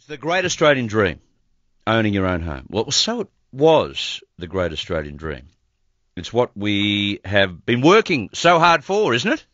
The great Australian dream, owning your own home. Well, so it was the great Australian dream. It's what we have been working so hard for, isn't it?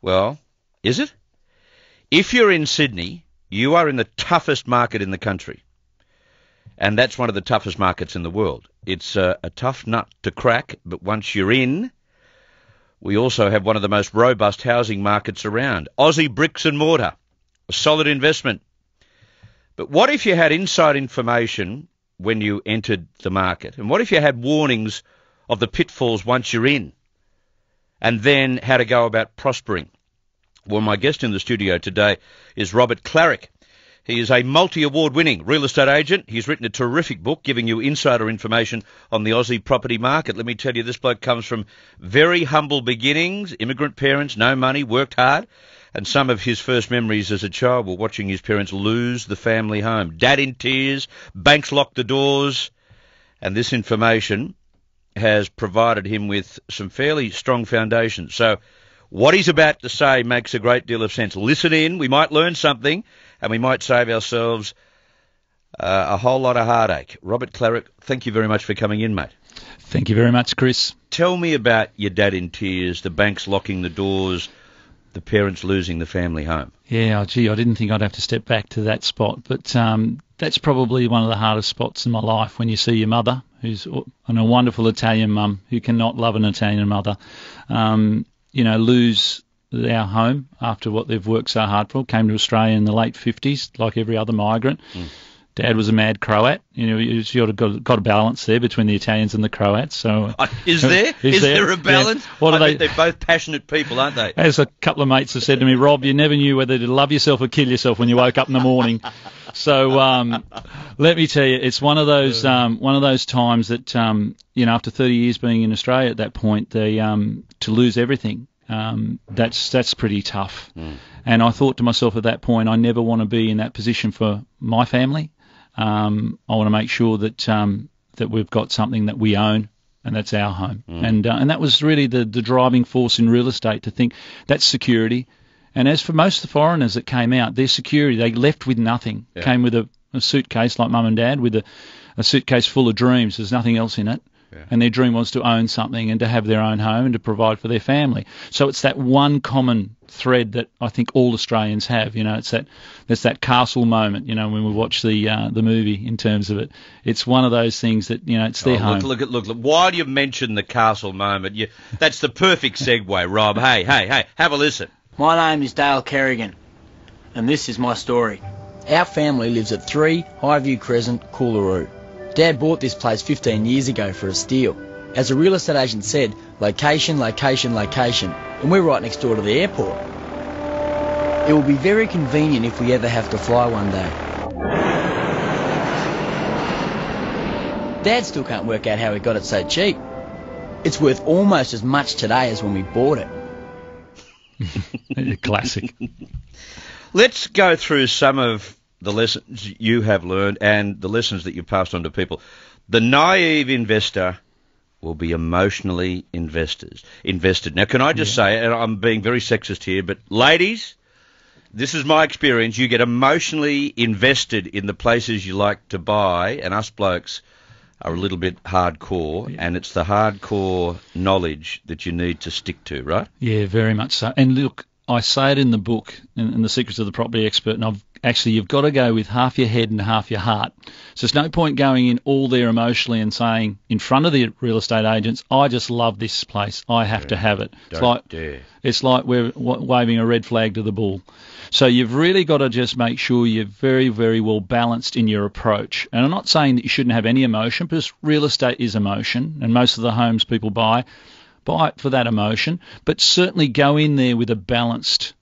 Well, is it? If you're in Sydney, you are in the toughest market in the country. And that's one of the toughest markets in the world. It's a tough nut to crack, but once you're in, we also have one of the most robust housing markets around. Aussie bricks and mortar, a solid investment. But what if you had inside information when you entered the market? And what if you had warnings of the pitfalls once you're in? And then how to go about prospering? Well, my guest in the studio today is Robert Klaric. He is a multi-award-winning real estate agent. He's written a terrific book giving you insider information on the Aussie property market. Let me tell you, this bloke comes from very humble beginnings, immigrant parents, no money, worked hard. And some of his first memories as a child were watching his parents lose the family home. Dad in tears, banks locked the doors, and this information has provided him with some fairly strong foundations. So what he's about to say makes a great deal of sense. Listen in, we might learn something, and we might save ourselves a whole lot of heartache. Robert Klaric, thank you very much for coming in, mate. Thank you very much, Chris. Tell me about your dad in tears, the banks locking the doors, the parents losing the family home. Yeah, I didn't think I'd have to step back to that spot, but that's probably one of the hardest spots in my life when you see your mother, who's a wonderful Italian mum who cannot love an Italian mother, lose our home after what they've worked so hard for. Came to Australia in the late 50s, like every other migrant. Dad was a mad Croat. You've got a balance there between the Italians and the Croats. So is there a balance? Yeah. I think they're both passionate people, aren't they? As a couple of mates have said to me, Rob, you never knew whether to love yourself or kill yourself when you woke up in the morning. So let me tell you, it's one of those times that after 30 years being in Australia at that point, they to lose everything. That's pretty tough. And I thought to myself at that point, I never want to be in that position for my family. I want to make sure that we've got something that we own, and that's our home. And that was really the driving force in real estate, to think that's security. And as for most of the foreigners that came out, their security, they left with nothing. Yeah. Came with a suitcase like mum and dad, with a suitcase full of dreams. There's nothing else in it. Yeah. And their dream was to own something and to have their own home and to provide for their family. So it's that one common thread that I think all Australians have. It's that castle moment. When we watch the movie, in terms of it, it's one of those things that it's their home. Look! While you mention the castle moment, that's the perfect segue, Rob. Hey, have a listen. My name is Dale Kerrigan, and this is my story. Our family lives at 3 Highview Crescent, Coolaroo. Dad bought this place 15 years ago for a steal. As a real estate agent said, location, location, location, and we're right next door to the airport. It will be very convenient if we ever have to fly one day. Dad still can't work out how he got it so cheap. It's worth almost as much today as when we bought it. Classic. Let's go through some of the lessons you have learned and the lessons that you've passed on to people. The naive investor will be emotionally invested. Now, can I just say, and I'm being very sexist here, but ladies, this is my experience. You get emotionally invested in the places you like to buy, and us blokes are a little bit hardcore, and it's the hardcore knowledge that you need to stick to, right? Yeah, very much so. And look, I say it in the book, in The Secrets of the Property Expert, and you've got to go with half your head and half your heart. So there's no point going in all there emotionally and saying in front of the real estate agents, I just love this place, I have to have it. It's like we're waving a red flag to the bull. So you've really got to just make sure you're very, very well balanced in your approach. And I'm not saying that you shouldn't have any emotion, because real estate is emotion, and most of the homes people buy it for that emotion, but certainly go in there with a balanced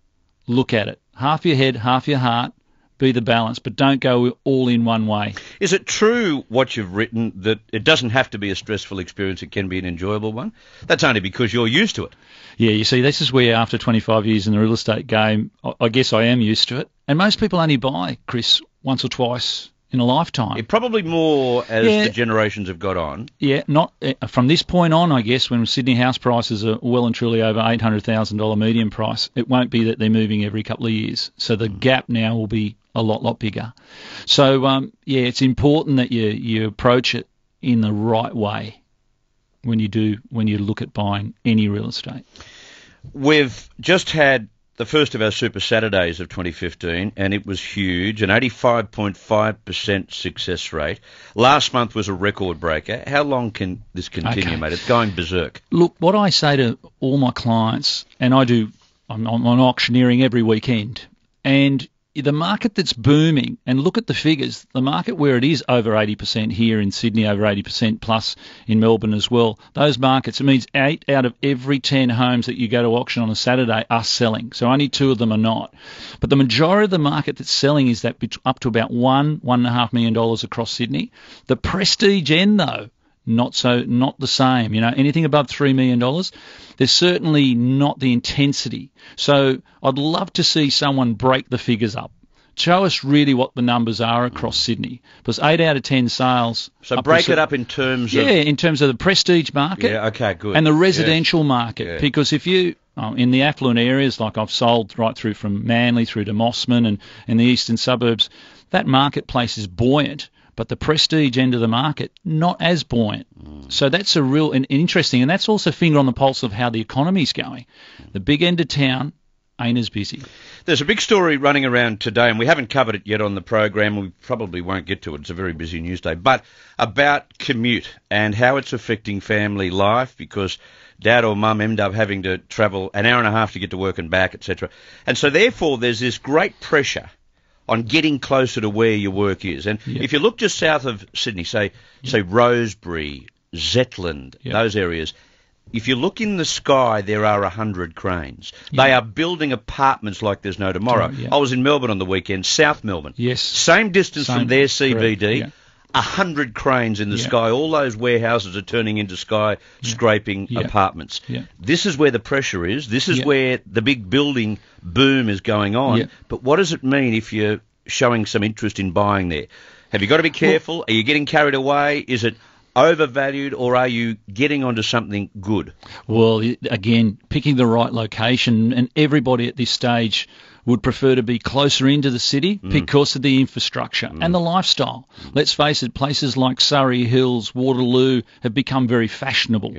look at it. Half your head, half your heart, be the balance, but don't go all in one way. Is it true what you've written, that it doesn't have to be a stressful experience, it can be an enjoyable one? That's only because you're used to it. Yeah, you see, this is where after 25 years in the real estate game, I guess I am used to it. And most people only buy, Chris, once or twice in a lifetime. Yeah, probably more as the generations have got on. Yeah, not from this point on, I guess, when Sydney house prices are well and truly over $800,000 median price, it won't be that they're moving every couple of years. So the gap now will be a lot bigger. So, it's important that you approach it in the right way when you look at buying any real estate. We've just had the first of our Super Saturdays of 2015, and it was huge, an 85.5% success rate. Last month was a record breaker. How long can this continue, mate? It's going berserk. Look, what I say to all my clients, and I'm auctioneering every weekend, and the market that's booming, and look at the figures, the market where it is over 80% here in Sydney, over 80% plus in Melbourne as well, those markets, it means 8 out of every 10 homes that you go to auction on a Saturday are selling. So only 2 of them are not. But the majority of the market that's selling is that up to about $1.5 million across Sydney. The prestige end, though, not the same. Anything above $3 million, there's certainly not the intensity. So I'd love to see someone break the figures up. Show us really what the numbers are across Sydney. Because 8 out of 10 sales. So break it up in terms of... Yeah, in terms of the prestige market. Yeah, okay, good. And the residential market. Yeah. Because if you... in the affluent areas, like I've sold right through from Manly through to Mossman and in the eastern suburbs, that marketplace is buoyant. But the prestige end of the market, not as buoyant. So that's a real and interesting, and that's also finger on the pulse of how the economy's going. The big end of town ain't as busy. There's a big story running around today, and we haven't covered it yet on the program. We probably won't get to it. It's a very busy news day. But about commute and how it's affecting family life because dad or mum end up having to travel an hour and a half to get to work and back, etc. And so therefore there's this great pressure on getting closer to where your work is. And if you look just south of Sydney, say Rosebery, Zetland, those areas, if you look in the sky, there are 100 cranes. They are building apartments like there's no tomorrow. I was in Melbourne on the weekend, South Melbourne. Yes. Same distance from their CBD. 100 cranes in the sky. All those warehouses are turning into skyscraping apartments. This is where the pressure is. This is where the big building boom is going on. But what does it mean if you're showing some interest in buying there? Have you got to be careful? Well, are you getting carried away? Is it overvalued, or are you getting onto something good? Well, again, picking the right location, and everybody at this stage would prefer to be closer into the city because of the infrastructure and the lifestyle. Let's face it, places like Surrey Hills, Waterloo have become very fashionable.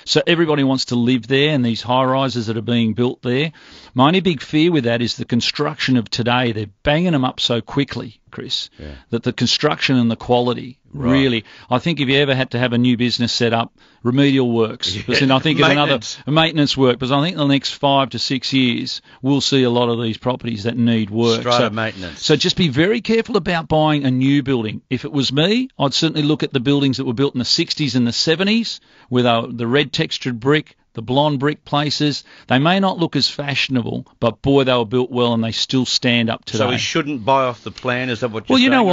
So everybody wants to live there, and these high-rises that are being built there. My only big fear with that is the construction of today. They're banging them up so quickly, Chris, that the construction and the quality really... I think if you ever had to have a new business set up, remedial works. Because then I think of another maintenance work. Because I think in the next 5 to 6 years, we'll see a lot of these properties that need work. Strata maintenance. So just be very careful about buying a new building. If it was me, I'd certainly look at the buildings that were built in the 60s and the 70s with the red textured brick, the blonde brick places. They may not look as fashionable, but boy, they were built well and they still stand up today. So we shouldn't buy off the plan? Is that what you're saying? Well, you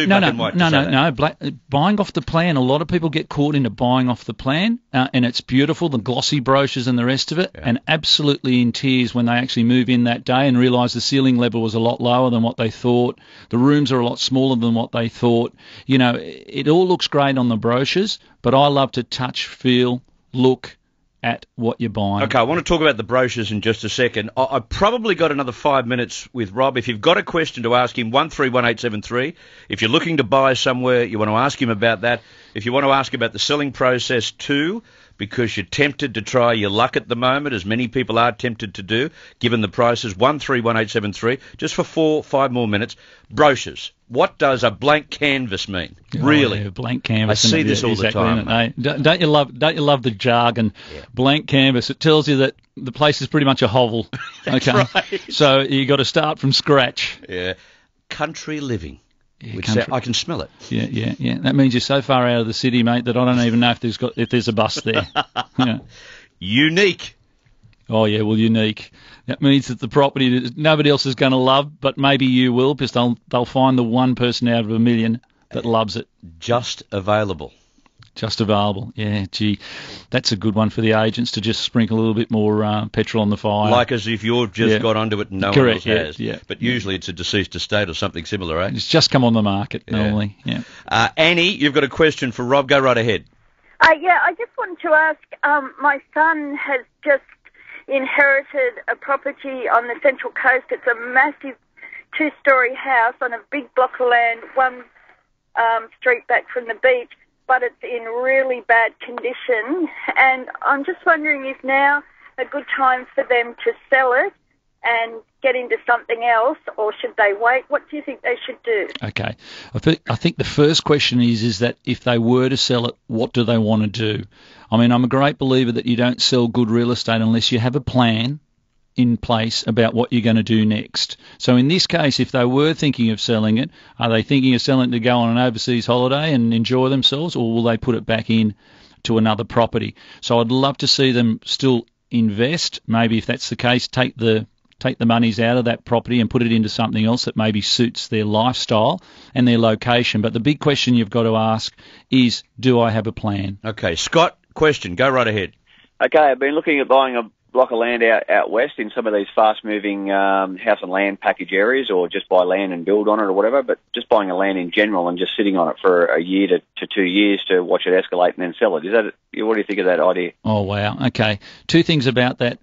know what? No. Buying off the plan, a lot of people get caught into buying off the plan, and it's beautiful, the glossy brochures and the rest of it, and absolutely in tears when they actually move in that day and realise the ceiling level was a lot lower than what they thought. The rooms are a lot smaller than what they thought. It all looks great on the brochures, but I love to touch, feel, look at what you're buying. Okay, I want to talk about the brochures in just a second. I've probably got another 5 minutes with Rob. If you've got a question to ask him, 131873. If you're looking to buy somewhere, you want to ask him about that. If you want to ask about the selling process too, because you're tempted to try your luck at the moment, as many people are tempted to do, given the prices, 131873. Just for 5 more minutes. Brochures. What does a blank canvas mean? Really? Blank canvas. I see this all the time. Don't you love the jargon? Blank canvas. It tells you that the place is pretty much a hovel. That's right. So you got to start from scratch. Yeah. Country living. Country. I can smell it. Yeah. That means you're so far out of the city, mate, that I don't even know if there's a bus there. Unique. Oh, yeah, well, unique. That means that the property that nobody else is going to love, but maybe you will, because they'll find the one person out of a million that loves it. Just available. Just available. Yeah, gee, that's a good one for the agents to just sprinkle a little bit more petrol on the fire. Like as if you've just got onto it and no one else has. Yeah. But usually it's a deceased estate or something similar, eh? It's just come on the market normally. Yeah. Annie, you've got a question for Rob. Go right ahead. I just wanted to ask, my son has just inherited a property on the Central Coast. It's a massive two-storey house on a big block of land, one street back from the beach, but it's in really bad condition. And I'm just wondering, is now a good time for them to sell it and get into something else, or should they wait? What do you think they should do? Okay. I think the first question is that if they were to sell it, what do they want to do? I mean, I'm a great believer that you don't sell good real estate unless you have a plan in place about what you're going to do next. So in this case, if they were thinking of selling it, are they thinking of selling it to go on an overseas holiday and enjoy themselves, or will they put it back in to another property? So I'd love to see them still invest. Maybe if that's the case, take the monies out of that property and put it into something else that maybe suits their lifestyle and their location. But the big question you've got to ask is, do I have a plan? Okay, Scott, question. Go right ahead. Okay, I've been looking at buying a block of land out west in some of these fast-moving house and land package areas, or just buy land and build on it or whatever, but just buying a land in general and just sitting on it for a year to 2 years to watch it escalate and then sell it. What do you think of that idea? Oh, wow. Okay. Two things about that.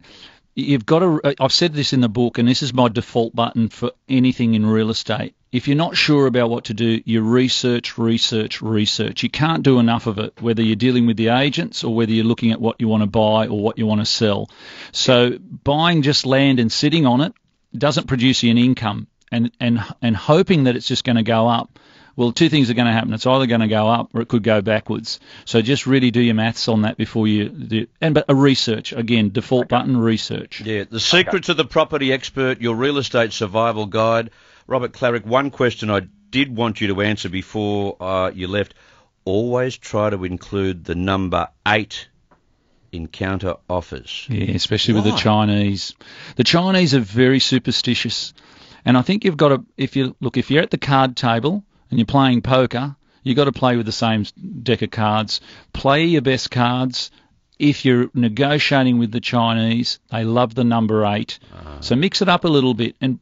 You've got to, I've said this in the book, and this is my default button for anything in real estate. If you're not sure about what to do, you research. You can't do enough of it, whether you're dealing with the agents or whether you're looking at what you want to buy or what you want to sell. So buying just land and sitting on it doesn't produce you an income, and hoping that it's just going to go up. Well, two things are going to happen. It's either going to go up or it could go backwards. So just really do your maths on that before you do. But a research, again, default button, research. Yeah, the secrets of the property expert, your real estate survival guide. Robert Klaric, one question I did want you to answer before you left. Always try to include the number 8 in counter offers. Yeah, especially with the Chinese. The Chinese are very superstitious. And I think you've got to, if you're at the card table and you're playing poker, you've got to play with the same deck of cards. Play your best cards. If you're negotiating with the Chinese, they love the number 8. So mix it up a little bit and,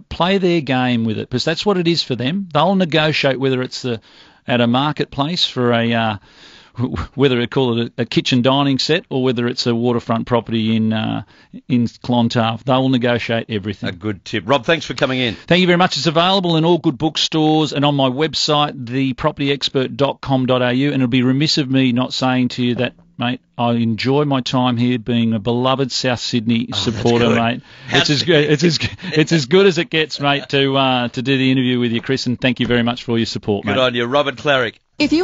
play their game with it, because that's what it is for them. They'll negotiate whether it's at a marketplace for whether they call it a kitchen dining set or whether it's a waterfront property in Clontarf. They will negotiate everything. A good tip. Rob, thanks for coming in. Thank you very much. It's available in all good bookstores and on my website, thepropertyexpert.com.au, and it'll be remiss of me not saying to you that, mate, I enjoy my time here being a beloved South Sydney supporter, mate. It's as good as it gets, mate, to do the interview with you, Chris, and thank you very much for all your support, mate. Good on you. Robert Klaric. If you